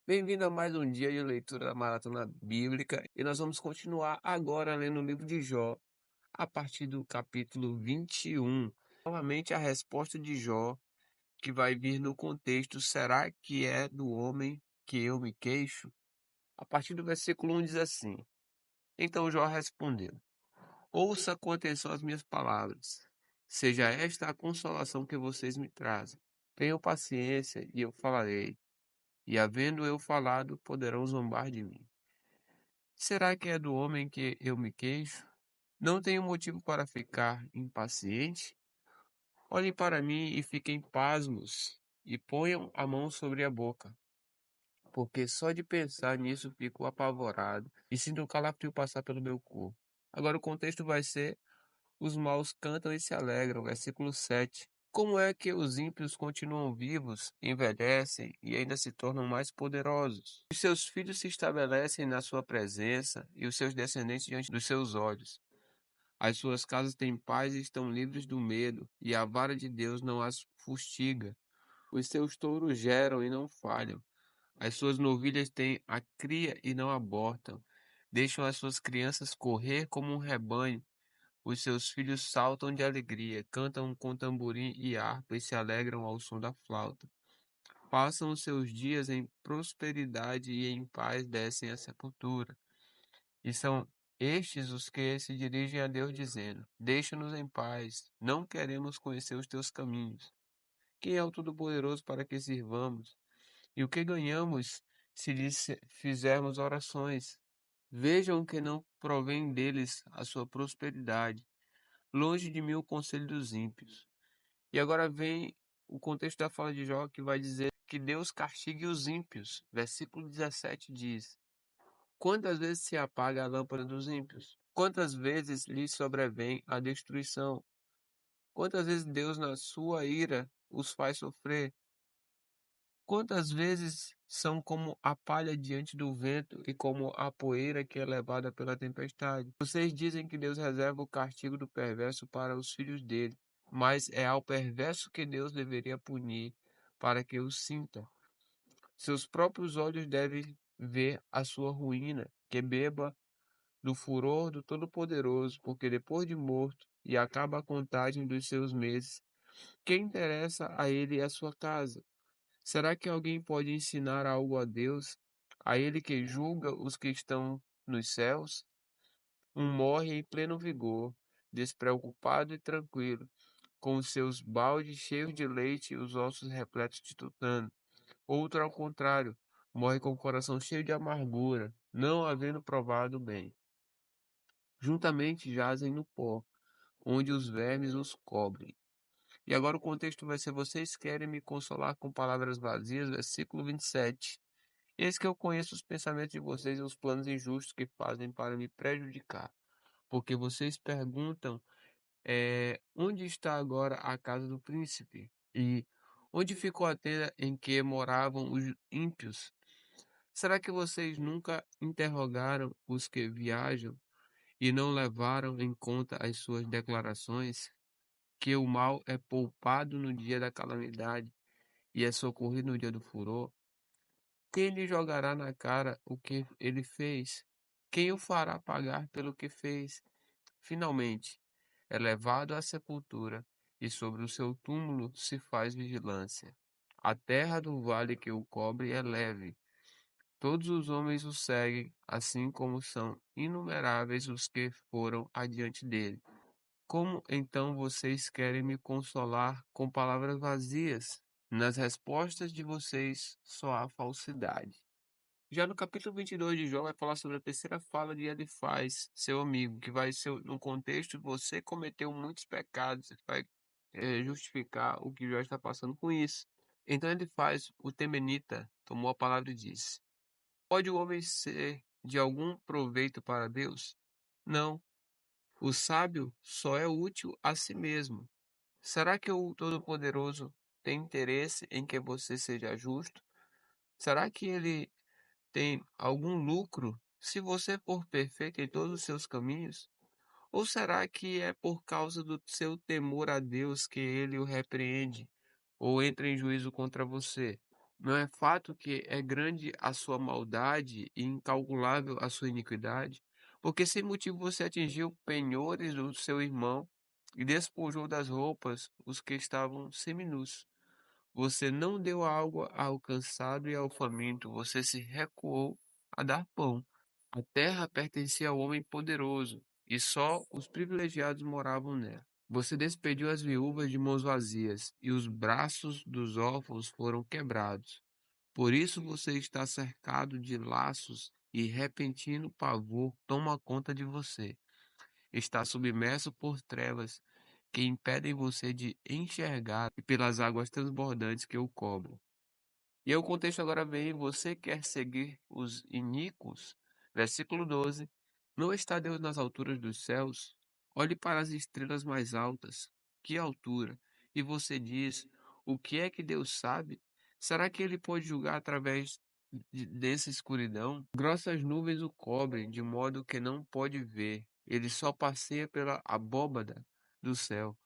Bem-vindo a mais um dia de leitura da Maratona Bíblica e nós vamos continuar agora lendo o livro de Jó, a partir do capítulo 21. Novamente, a resposta de Jó, que vai vir no contexto: será que é do homem que eu me queixo? A partir do versículo 1 diz assim: Então Jó respondeu: Ouça com atenção as minhas palavras. Seja esta a consolação que vocês me trazem. Tenham paciência e eu falarei. E havendo eu falado, poderão zombar de mim. Será que é do homem que eu me queixo? Não tenho motivo para ficar impaciente? Olhem para mim e fiquem pasmos, e ponham a mão sobre a boca, porque só de pensar nisso fico apavorado e sinto um calafrio passar pelo meu corpo. Agora o contexto vai ser: os maus cantam e se alegram, versículo 7. Como é que os ímpios continuam vivos, envelhecem e ainda se tornam mais poderosos? Os seus filhos se estabelecem na sua presença e os seus descendentes diante dos seus olhos. As suas casas têm paz e estão livres do medo, e a vara de Deus não as fustiga. Os seus touros geram e não falham. As suas novilhas têm a cria e não abortam. Deixam as suas crianças correr como um rebanho. Os seus filhos saltam de alegria, cantam com tamborim e harpa e se alegram ao som da flauta. Passam os seus dias em prosperidade e em paz descem à sepultura. E são estes os que se dirigem a Deus dizendo: Deixa-nos em paz, não queremos conhecer os teus caminhos. Quem é o Todo-Poderoso para que sirvamos? E o que ganhamos se lhes fizermos orações? Vejam que não provém deles a sua prosperidade. Longe de mim o conselho dos ímpios. E agora vem o contexto da fala de Jó, que vai dizer que Deus castigue os ímpios. Versículo 17 diz: Quantas vezes se apaga a lâmpada dos ímpios? Quantas vezes lhes sobrevém a destruição? Quantas vezes Deus, na sua ira, os faz sofrer? Quantas vezes são como a palha diante do vento e como a poeira que é levada pela tempestade? Vocês dizem que Deus reserva o castigo do perverso para os filhos dele, mas é ao perverso que Deus deveria punir para que o sinta. Seus próprios olhos devem ver a sua ruína, que beba do furor do Todo-Poderoso, porque depois de morto e acaba a contagem dos seus meses, quem interessa a ele é a sua casa? Será que alguém pode ensinar algo a Deus, a ele que julga os que estão nos céus? Um morre em pleno vigor, despreocupado e tranquilo, com os seus baldes cheios de leite e os ossos repletos de tutano. Outro, ao contrário, morre com o coração cheio de amargura, não havendo provado o bem. Juntamente jazem no pó, onde os vermes os cobrem. E agora o contexto vai ser: vocês querem me consolar com palavras vazias, versículo 27. Eis que eu conheço os pensamentos de vocês e os planos injustos que fazem para me prejudicar. Porque vocês perguntam, onde está agora a casa do príncipe? E onde ficou a tenda em que moravam os ímpios? Será que vocês nunca interrogaram os que viajam e não levaram em conta as suas declarações? Que o mal é poupado no dia da calamidade e é socorrido no dia do furor? Quem lhe jogará na cara o que ele fez? Quem o fará pagar pelo que fez? Finalmente, é levado à sepultura, e sobre o seu túmulo se faz vigilância. A terra do vale que o cobre é leve. Todos os homens o seguem, assim como são inumeráveis os que foram adiante dele. Como então vocês querem me consolar com palavras vazias? Nas respostas de vocês só há falsidade. Já no capítulo 22 de Jó vai falar sobre a terceira fala de Elifaz, seu amigo, que vai ser no contexto: você cometeu muitos pecados, vai justificar o que Jó está passando com isso. Então Elifaz, o temenita, tomou a palavra e disse: Pode o homem ser de algum proveito para Deus? Não, o sábio só é útil a si mesmo. Será que o Todo-Poderoso tem interesse em que você seja justo? Será que ele tem algum lucro se você for perfeito em todos os seus caminhos? Ou será que é por causa do seu temor a Deus que ele o repreende ou entra em juízo contra você? Não é fato que é grande a sua maldade e incalculável a sua iniquidade? Porque sem motivo você atingiu penhores do seu irmão e despojou das roupas os que estavam seminus. Você não deu água ao cansado e ao faminto, você se recuou a dar pão. A terra pertencia ao homem poderoso, e só os privilegiados moravam nela. Você despediu as viúvas de mãos vazias, e os braços dos órfãos foram quebrados. Por isso você está cercado de laços, e repentino pavor toma conta de você. Está submerso por trevas que impedem você de enxergar e pelas águas transbordantes que o cobrem. E aí o contexto agora vem, você quer seguir os iníquos? Versículo 12. Não está Deus nas alturas dos céus? Olhe para as estrelas mais altas. Que altura! E você diz, o que é que Deus sabe? Será que ele pode julgar através dessa escuridão? Grossas nuvens o cobrem, de modo que não pode ver. Ele só passeia pela abóbada do céu.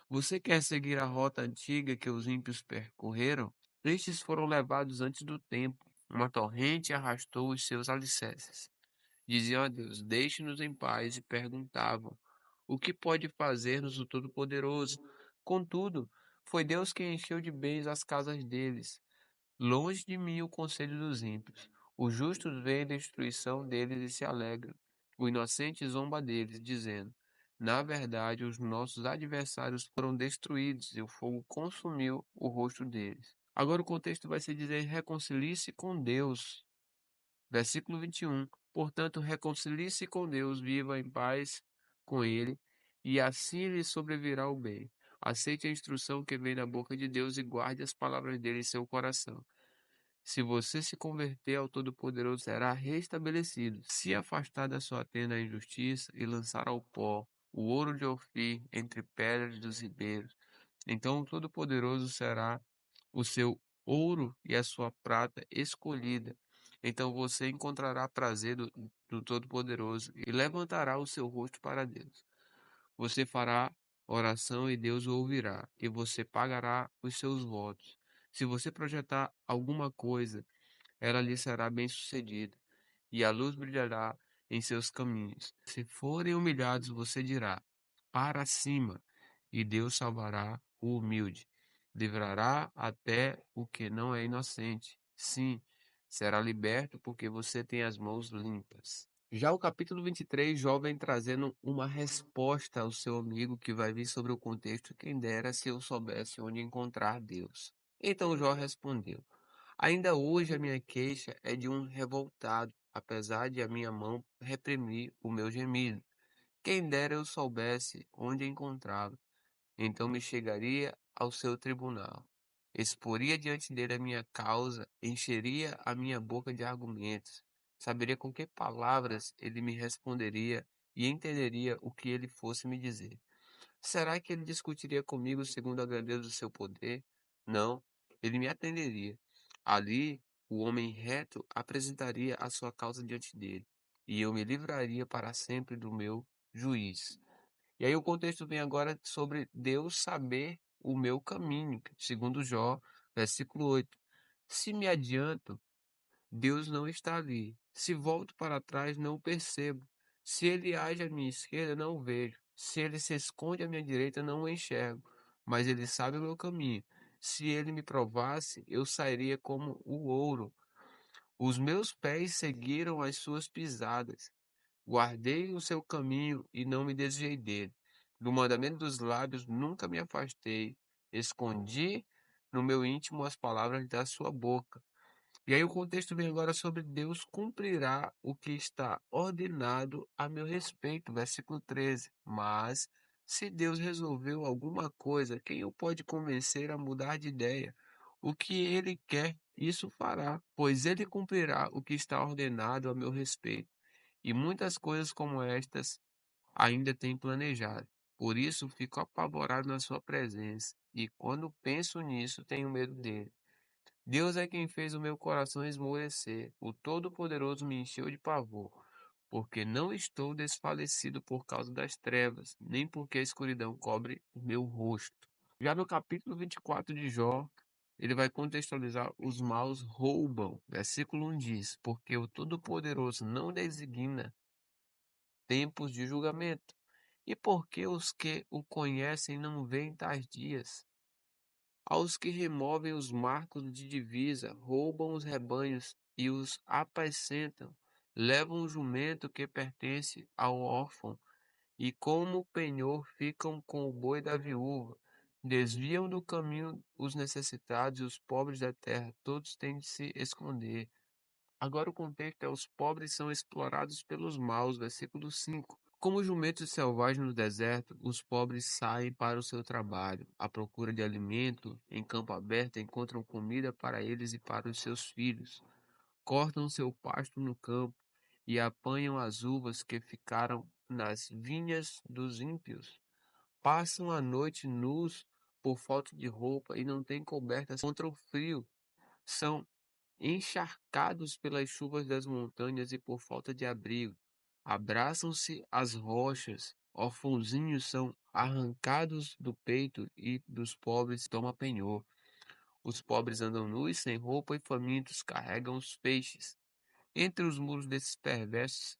Você quer seguir a rota antiga que os ímpios percorreram? Estes foram levados antes do tempo. Uma torrente arrastou os seus alicerces. Diziam a Deus: Deixe-nos em paz, e perguntavam: O que pode fazer-nos o Todo-Poderoso? Contudo, foi Deus quem encheu de bens as casas deles. Longe de mim o conselho dos ímpios. Os justos veem a destruição deles e se alegram. O inocente zomba deles, dizendo: Na verdade, os nossos adversários foram destruídos e o fogo consumiu o rosto deles. Agora o contexto vai ser dizer: reconcilie-se com Deus. Versículo 21. Portanto, reconcilie-se com Deus, viva em paz com Ele, e assim lhe sobrevirá o bem. Aceite a instrução que vem da boca de Deus e guarde as palavras dele em seu coração. Se você se converter ao Todo-Poderoso, será restabelecido. Se afastar da sua tenda a injustiça e lançar ao pó o ouro de Ofir entre pedras dos ribeiros, então o Todo-Poderoso será o seu ouro e a sua prata escolhida. Então você encontrará prazer do Todo-Poderoso e levantará o seu rosto para Deus. Você fará oração e Deus o ouvirá, e você pagará os seus votos. Se você projetar alguma coisa, ela lhe será bem-sucedida, e a luz brilhará em seus caminhos. Se forem humilhados, você dirá: Para cima, e Deus salvará o humilde. Livrará até o que não é inocente. Sim, será liberto porque você tem as mãos limpas. Já o capítulo 23, Jó vem trazendo uma resposta ao seu amigo que vai vir sobre o contexto: quem dera se eu soubesse onde encontrar Deus. Então Jó respondeu: Ainda hoje a minha queixa é de um revoltado, apesar de a minha mão reprimir o meu gemido. Quem dera eu soubesse onde encontrá-lo, então me chegaria ao seu tribunal. Exporia diante dele a minha causa, encheria a minha boca de argumentos. Saberia com que palavras ele me responderia e entenderia o que ele fosse me dizer. Será que ele discutiria comigo segundo a grandeza do seu poder? Não, ele me atenderia. Ali, o homem reto apresentaria a sua causa diante dele, e eu me livraria para sempre do meu juiz. E aí o contexto vem agora sobre Deus saber o meu caminho, segundo Jó, versículo 8. Se me adianto, Deus não está ali. Se volto para trás, não o percebo. Se ele age à minha esquerda, não o vejo. Se ele se esconde à minha direita, não o enxergo. Mas ele sabe o meu caminho. Se ele me provasse, eu sairia como o ouro. Os meus pés seguiram as suas pisadas. Guardei o seu caminho e não me desviei dele. Do mandamento dos lábios nunca me afastei. Escondi no meu íntimo as palavras da sua boca. E aí o contexto vem agora sobre Deus cumprirá o que está ordenado a meu respeito, versículo 13. Mas se Deus resolveu alguma coisa, quem o pode convencer a mudar de ideia? O que ele quer, isso fará, pois ele cumprirá o que está ordenado a meu respeito. E muitas coisas como estas ainda tem planejado. Por isso fico apavorado na sua presença, e quando penso nisso, tenho medo dele. Deus é quem fez o meu coração esmorecer. O Todo-Poderoso me encheu de pavor, porque não estou desfalecido por causa das trevas, nem porque a escuridão cobre o meu rosto. Já no capítulo 24 de Jó, ele vai contextualizar: os maus roubam. Versículo 1 diz: porque o Todo-Poderoso não designa tempos de julgamento, e porque os que o conhecem não veem tais dias. Aos que removem os marcos de divisa, roubam os rebanhos e os apacentam, levam o jumento que pertence ao órfão, e como penhor ficam com o boi da viúva. Desviam do caminho os necessitados e os pobres da terra, todos têm de se esconder. Agora o contexto é: os pobres são explorados pelos maus, versículo 5. Como jumentos selvagens no deserto, os pobres saem para o seu trabalho. À procura de alimento, em campo aberto, encontram comida para eles e para os seus filhos. Cortam seu pasto no campo e apanham as uvas que ficaram nas vinhas dos ímpios. Passam a noite nus por falta de roupa e não têm cobertas contra o frio. São encharcados pelas chuvas das montanhas e por falta de abrigo. Abraçam-se às rochas, orfãozinhos são arrancados do peito e dos pobres toma penhor. Os pobres andam nus, sem roupa e famintos carregam os peixes. Entre os muros desses perversos,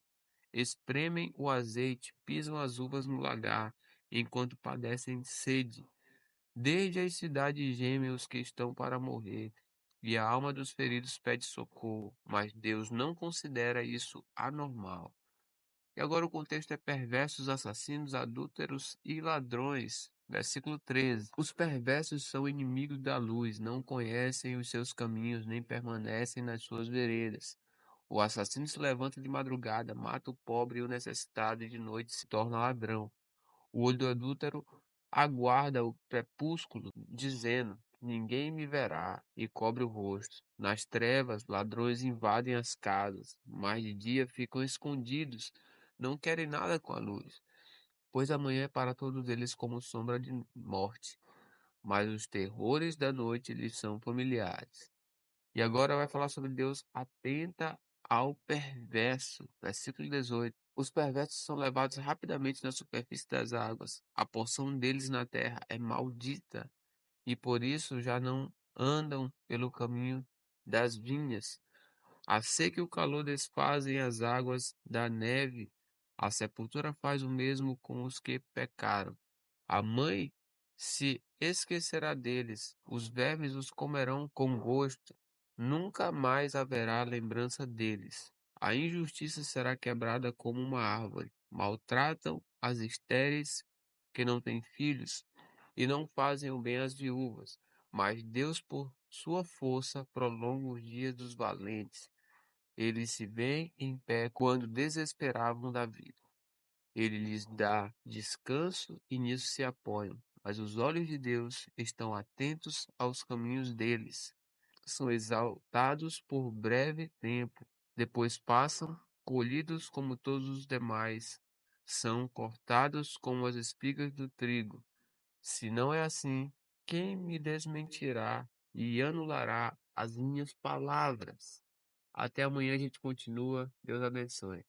espremem o azeite, pisam as uvas no lagar, enquanto padecem sede. Desde as cidades gemem os que estão para morrer, e a alma dos feridos pede socorro, mas Deus não considera isso anormal. E agora o contexto é: perversos, assassinos, adúlteros e ladrões. Versículo 13. Os perversos são inimigos da luz, não conhecem os seus caminhos, nem permanecem nas suas veredas. O assassino se levanta de madrugada, mata o pobre e o necessitado, e de noite se torna ladrão. O olho do adúltero aguarda o crepúsculo, dizendo: ninguém me verá, e cobre o rosto. Nas trevas, ladrões invadem as casas, mas de dia ficam escondidos, não querem nada com a luz, pois amanhã é para todos eles como sombra de morte, mas os terrores da noite lhes são familiares. E agora vai falar sobre Deus atenta ao perverso. Versículo 18. Os perversos são levados rapidamente na superfície das águas. A porção deles na terra é maldita, e por isso já não andam pelo caminho das vinhas. A seca e o calor desfazem as águas da neve. A sepultura faz o mesmo com os que pecaram. A mãe se esquecerá deles, os vermes os comerão com gosto, nunca mais haverá lembrança deles. A injustiça será quebrada como uma árvore. Maltratam as estéreis que não têm filhos e não fazem o bem às viúvas. Mas Deus, por sua força, prolonga os dias dos valentes. Eles se veem em pé quando desesperavam da vida. Ele lhes dá descanso e nisso se apoiam. Mas os olhos de Deus estão atentos aos caminhos deles. São exaltados por breve tempo, depois passam, colhidos como todos os demais. São cortados como as espigas do trigo. Se não é assim, quem me desmentirá e anulará as minhas palavras? Até amanhã a gente continua. Deus abençoe.